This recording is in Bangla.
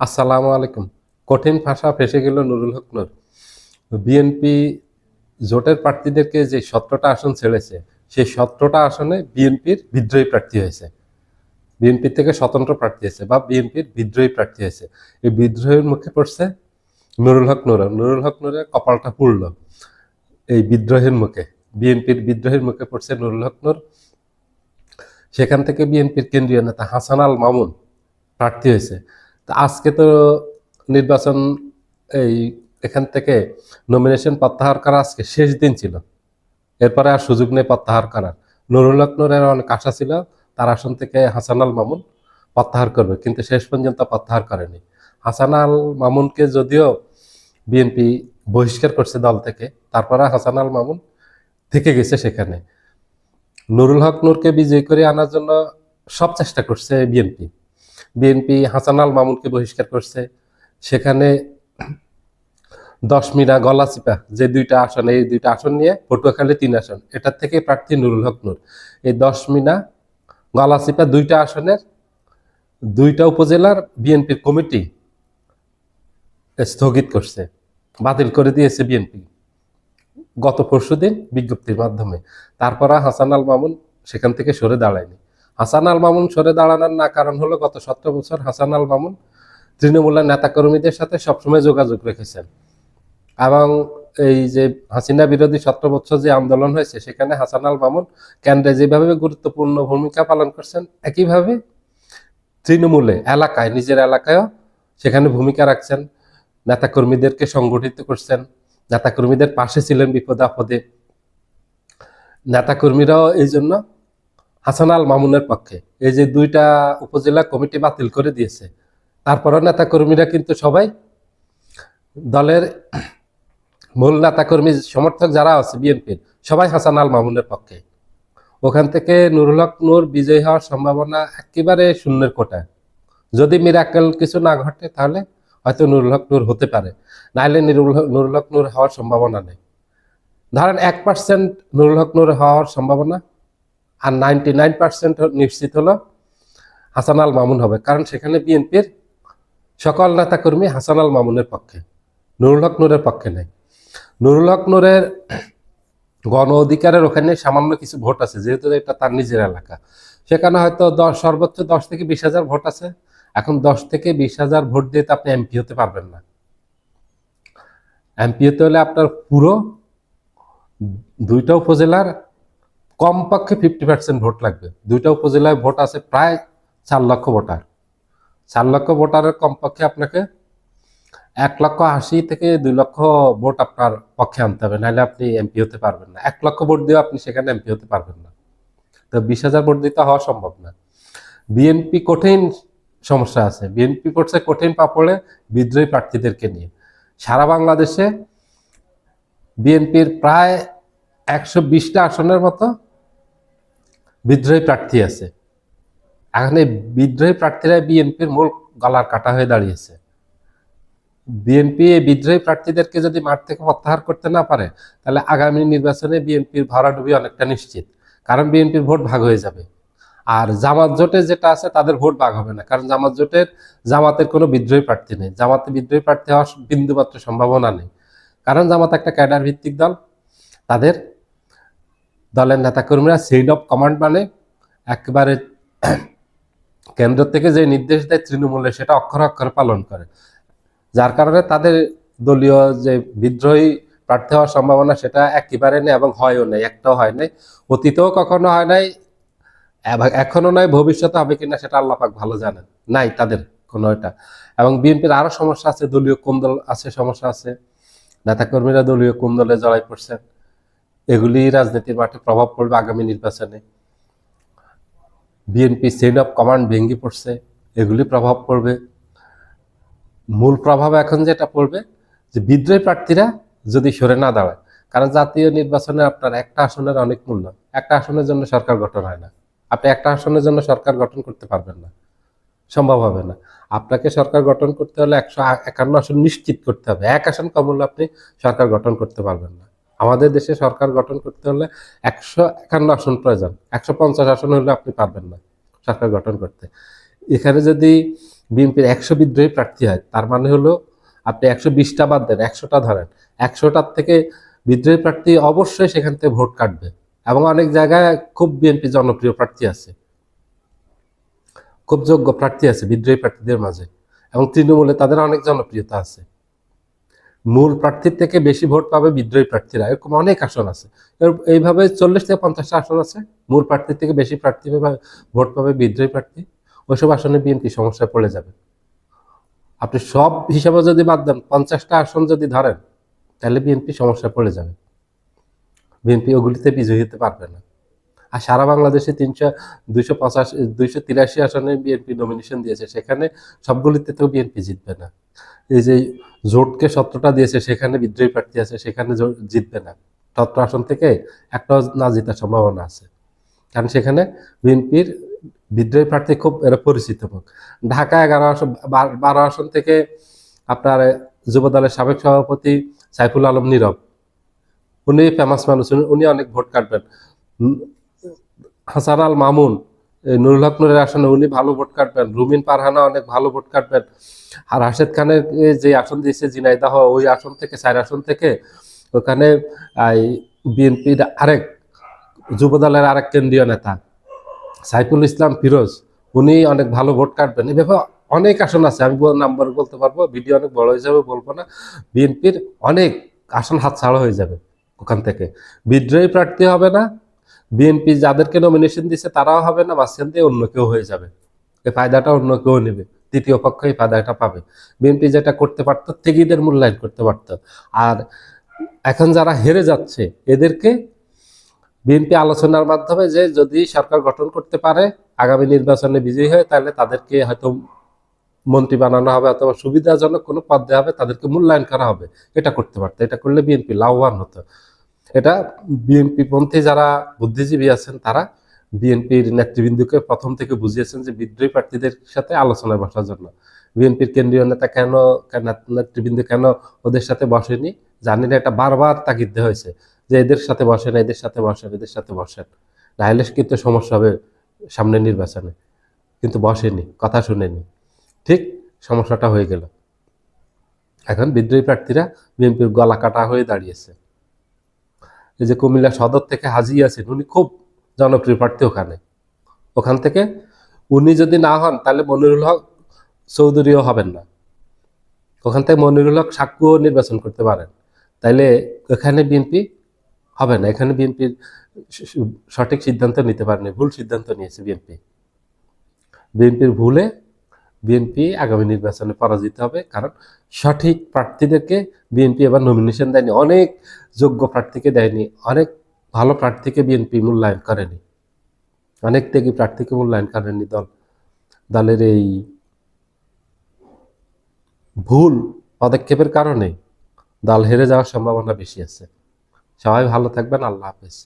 আসসালামু আলাইকুম। কঠিন ফাঁসা ফেঁসে গেল নুরুল হক নূর। বিএনপি জোটের প্রার্থীদেরকে যে 17টা আসন ছেড়েছে, সেই 17টা আসনে বিএনপির বিদ্রোহী প্রার্থী হয়েছে। বিএনপি থেকে স্বতন্ত্র প্রার্থী হয়েছে বা বিএনপির বিদ্রোহী প্রার্থী হয়েছে। এই বিদ্রোহের মুখে পড়ছে নুরুল হক নূর। নুরুল হক নূরের কপালটা পুড়ল এই বিদ্রোহের মুখে। বিএনপির বিদ্রোহের মুখে পড়ছে নুরুল হক নূর। সেখান থেকে বিএনপির কেন্দ্রীয় নেতা হাসান আল মামুন প্রার্থী হয়েছে। তা আজকে তো নির্বাচন, এই এখান থেকে নমিনেশন প্রত্যাহার করা আজকে শেষ দিন ছিল। এরপরে আর সুযোগ নেই প্রত্যাহার করার। নুরুল হক নূরের অনেক আশা ছিল তার আসন থেকে হাসান আল মামুন প্রত্যাহার করবে, কিন্তু শেষ পর্যন্ত প্রত্যাহার করেনি। হাসান আল মামুনকে যদিও বিএনপি বহিষ্কার করছে দল থেকে, তারপরে হাসান আল মামুন থেকে গেছে সেখানে। নুরুল হক নূরকে বিজয়ী করে আনার জন্য সব চেষ্টা করছে বিএনপি। বিএনপি হাসান আল মামুনকে বহিষ্কার করছে। সেখানে 10 মিনা গলাচিপা যে দুইটা আসন, এই দুইটা আসন নিয়ে পটুয়াখালী 3 আসন, এটার থেকে প্রার্থী নুরুল হক নূর। এই 10 মিনা গলাচিপা দুইটা আসনের দুইটা উপজেলার বিএনপির কমিটি স্থগিত করছে, বাতিল করে দিয়েছে বিএনপি গত পরশুদিন বিজ্ঞপ্তির মাধ্যমে। তারপর হাসান আল মামুন সেখান থেকে সরে দাঁড়ায়নি। হাসান আল মামুন সরে দাঁড়ানোর না কারণ হলো গত 17 বছর হাসান আল মামুন তৃণমূলের নেতাকর্মীদের সাথে সবসময় যোগাযোগ রেখেছেন, এবং এই যে হাসিনা বিরোধী 17 বছর যে আন্দোলন হয়েছে সেখানে হাসান আল মামুন কেন্দ্রে যেভাবে গুরুত্বপূর্ণ ভূমিকা পালন করছেন, একইভাবে তৃণমূলে এলাকায়, নিজের এলাকায়ও সেখানে ভূমিকা রাখছেন। নেতাকর্মীদেরকে সংগঠিত করছেন, নেতাকর্মীদের পাশে ছিলেন বিপদে আপদে। নেতাকর্মীরাও এই জন্য হাসান আল মামুনের পক্ষে। এই যে দুইটা উপজেলা কমিটি বাতিল করে দিয়েছে, তারপরও নেতাকর্মীরা কিন্তু সবাই দলের মূল নেতাকর্মী সমর্থক যারা আছে বিএনপির, সবাই হাসান আল মামুনের পক্ষে। ওখান থেকে নুরুল হক নূর বিজয়ী হওয়ার সম্ভাবনা একেবারে শূন্যের কোটায়। যদি মিরাকেল কিছু না ঘটে তাহলে হয়তো নুরুল হক নূর হতে পারে, নাইলে নুরুল হক নূর হওয়ার সম্ভাবনা নেই। ধরেন 1% নুরুল হক নূর হওয়ার সম্ভাবনা, আর 99% নিশ্চিত হলো হাসান আল মামুন হবে, কারণ সেখানে বিএনপির সকল নেতাকর্মী হাসান আল মামুনের পক্ষে, নুরুল হক নূরের পক্ষে নেই। নুরুল হক নূরের গণ অধিকারের ওখানে সামান্য কিছু ভোট আছে, যেহেতু এটা তার নিজের এলাকা। সেখানে হয়তো সর্বোচ্চ 10 থেকে 20,000 ভোট আছে। এখন 10 থেকে 20,000 ভোট দিয়ে তো আপনি এমপি হতে পারবেন না। এমপি হতে হলে আপনার পুরো দুইটা উপজেলার কমপক্ষে 50% ভোট লাগবে। দুইটা উপজেলায় ভোট আছে প্রায় 4 লক্ষ ভোটার। 4 লক্ষ ভোটারের কমপক্ষে আপনাকে 1,80,000 থেকে 2 লক্ষ ভোট আপনার পক্ষে আনতে হবে, নাহলে আপনি এমপি হতে পারবেন না। 1 লক্ষ ভোট দিয়ে আপনি সেখানে এমপি হতে পারবেন না। তো 20,000 ভোট দিতে হওয়া সম্ভব না। বিএনপি কঠিন সমস্যা আছে। বিএনপি পড়ছে কঠিন পাপড়ে বিদ্রোহী প্রার্থীদেরকে নিয়ে। সারা বাংলাদেশে বিএনপির প্রায় 120টা আসনের মতো বিদ্রোহী প্রার্থী আছে। এখন এই বিদ্রোহী প্রার্থীরা বিএনপির মূল গলার কাটা হয়ে দাঁড়িয়েছে। বিএনপি এই বিদ্রোহী প্রার্থীদেরকে যদি মাঠ থেকে প্রত্যাহার করতে না পারে, তাহলে আগামী নির্বাচনে বিএনপির ভরাডুবি অনেকটা নিশ্চিত, কারণ বিএনপির ভোট ভাগ হয়ে যাবে। আর জামাত জোটে যেটা আছে তাদের ভোট ভাগ হবে না, কারণ জামাতের কোনো বিদ্রোহী প্রার্থী নেই। জামাতে বিদ্রোহী প্রার্থী হওয়ার বিন্দুমাত্র সম্ভাবনা নেই, কারণ জামাত একটা ক্যাডার ভিত্তিক দল। তাদের দলের নেতাকর্মীরা চেইন অফ কমান্ড, মানে একেবারে কেন্দ্র থেকে যে নির্দেশ দেয় তৃণমূলে সেটা অক্ষরে অক্ষরে পালন করে। যার কারণে তাদের দলীয় যে বিদ্রোহী প্রার্থী হওয়ার সম্ভাবনা সেটা একেবারে নেই, এবং হয়ও নেই, একটাও হয় নাই। অতীতেও কখনো হয় নাই, এখনো নয়, ভবিষ্যতে হবে কিনা সেটা আল্লাহ পাক ভালো জানেন। নাই তাদের কোনো এটা। এবং বিএনপির আরো সমস্যা আছে, দলীয় কোন্দল আছে, সমস্যা আছে। নেতাকর্মীরা দলীয় কোন্দলে জড়াই পড়ছেন। এগুলি রাজনীতির মাঠে প্রভাব পড়বে আগামী নির্বাচনে। বিএনপি চেইন অফ কমান্ড ভেঙে পড়ছে, এগুলি প্রভাব পড়বে। মূল প্রভাব এখন যেটা পড়বে যে বিদ্রোহী প্রার্থীরা যদি সরে না দাঁড়ায়, কারণ জাতীয় নির্বাচনে আপনার একটা আসনের অনেক মূল্য। একটা আসনের জন্য সরকার গঠন হয় না। আপনি একটা আসনের জন্য সরকার গঠন করতে পারবেন না, সম্ভব হবে না। আপনাকে সরকার গঠন করতে হলে 151 আসন নিশ্চিত করতে হবে। এক আসন কম হলে আপনি সরকার গঠন করতে পারবেন না। আমাদের দেশে সরকার গঠন করতে হলে 151 আসন প্রয়োজন। 150 আসন হলে আপনি পারবেন না সরকার গঠন করতে। এখানে যদি বিএনপির 100 বিদ্রোহী প্রার্থী হয়, তার মানে হলো আপনি 120টা বাদ দেন, 100টা ধরেন, 100টার থেকে বিদ্রোহী প্রার্থী অবশ্যই সেখান থেকে ভোট কাটবে। এবং অনেক জায়গায় খুব বিএনপি জনপ্রিয় প্রার্থী আছে, খুব যোগ্য প্রার্থী আছে বিদ্রোহী প্রার্থীদের মাঝে, এবং তৃণমূলে তাদের অনেক জনপ্রিয়তা আছে। মূল প্রার্থীর থেকে বেশি ভোট পাবে বিদ্রোহী প্রার্থীরা, এরকম অনেক আসন আছে। এইভাবে 40 থেকে 50টা আসন আছে, মূল প্রার্থীর থেকে বেশি প্রার্থী ভোট পাবে বিদ্রোহী প্রার্থী। ওইসব আসনে বিএনপি সমস্যায় পড়ে যাবে। আপনি সব হিসাবে যদি বাদ দেন, 50টা আসন যদি ধরেন, তাহলে বিএনপি সমস্যায় পড়ে যাবে। বিএনপি ওগুলিতে বিজয়ী হতে পারবে না। আর সারা বাংলাদেশে 283 আসনে বিএনপি নমিনেশন দিয়েছে, সেখানে সবগুলিতে তো বিএনপি জিতবে না। এই যে জোটকে 17টা দিয়েছে, সেখানে বিদ্রোহী প্রার্থী আছে, সেখানে জিতবে না। 17 আসন থেকে একটাও না জেতার সম্ভাবনা আছে, কারণ সেখানে বিএনপির বিদ্রোহী প্রার্থী খুব এরা পরিচিত মুখ। ঢাকা 12 আসন থেকে আপনার যুবদলের সাবেক সভাপতি সাইফুল আলম নীরব, উনি ফেমাস মানুষ, উনি অনেক ভোট কাটবেন। হাসান আল মামুন নুরুল হক নুরের আসনে উনি ভালো ভোট কাটবেন। রুমিন পারহানা অনেক ভালো ভোট কাটবেন। আর রাশেদ খানের যে আসন দিয়েছে ঝিনাইদহ, ওই আসন থেকে 4 আসন থেকে ওখানে বিএনপির আরেক যুবদলের আরেক কেন্দ্রীয় নেতা সাইফুল ইসলাম ফিরোজ, উনি অনেক ভালো ভোট কাটবেন। এভাবে অনেক আসন আছে, আমি নাম্বার বলতে পারবো, ভিডিও অনেক বড় হয়ে যাবে, বলবো না। বিএনপির অনেক আসন হাতছাড়া হয়ে যাবে ওখান থেকে। বিদ্রোহী প্রার্থী হবে না, বিএনপি যাদেরকে নমিনেশন দিচ্ছে তারাও হবে না, মাঝখান দিয়ে অন্য কেউ হয়ে যাবে। এই ফায়দাটা অন্য কেউ নেবে, তৃতীয় পক্ষ এই ফায়দাটা পাবে। বিএনপি যেটা করতে পারতো, ত্যাগীদের মূল্যায়ন করতে পারতো। আর এখন যারা হেরে যাচ্ছে, এদেরকে বিএনপি আলোচনার মাধ্যমে যে যদি সরকার গঠন করতে পারে, আগামী নির্বাচনে বিজয়ী হয়, তাহলে তাদেরকে হয়তো মন্ত্রী বানানো হবে, অথবা সুবিধাজনক কোনো পদ দেওয়া হবে, তাদেরকে মূল্যায়ন করা হবে। এটা করতে পারতো, এটা করলে বিএনপি লাভবান হতো। এটা বিএনপি পন্থী যারা বুদ্ধিজীবী আছেন, তারা বিএনপির নেতৃবৃন্দকে প্রথম থেকে বুঝিয়েছেন যে বিদ্রোহী প্রার্থীদের সাথে আলোচনায় বসার জন্য। বিএনপির কেন্দ্রীয় নেতা নেতৃবৃন্দ কেন ওদের সাথে বসেনি জানি না, এটা বারবার তাগিদ দেওয়া হয়েছে যে এদের সাথে বসেন, এদের সাথে বসেন, এদের সাথে বসেন, নাহলে কিন্তু সমস্যা হবে সামনের নির্বাচনে। কিন্তু বসেনি, কথা শুনেনি, ঠিক সমস্যাটা হয়ে গেল। এখন বিদ্রোহী প্রার্থীরা বিএনপির গলা কাটা হয়ে দাঁড়িয়েছে। এই যে কুমিল্লা সদর থেকে হাজী ইয়াসিন, উনি খুব জনপ্রিয় প্রার্থী ওখান থেকে উনি যদি না হন, তাহলে মনিরুল হক চৌধুরীও হবেন না। ওখান থেকে মনিরুল হক সাক্কুও নির্বাচন করতে পারেন, তাইলে এখানে বিএনপি হবে না। এখানে বিএনপির সঠিক সিদ্ধান্ত নিতে পারেনি, ভুল সিদ্ধান্ত নিয়েছে বিএনপির ভুলে বিএনপি আগামী নির্বাচনে পরাজিত হবে। কারণ সঠিক প্রার্থীদেরকে বিএনপি এবার নমিনেশন দেয়নি, অনেক যোগ্য প্রার্থীকে দেয়নি, অনেক ভালো প্রার্থীকে বিএনপি মূল্যায়ন করেনি, অনেক ত্যাগী প্রার্থীকে মূল্যায়ন করেনি। দলের এই ভুল পদক্ষেপের কারণে দল হেরে যাওয়ার সম্ভাবনা বেশি আছে। সবাই ভালো থাকবেন, আল্লাহ হাফেজ।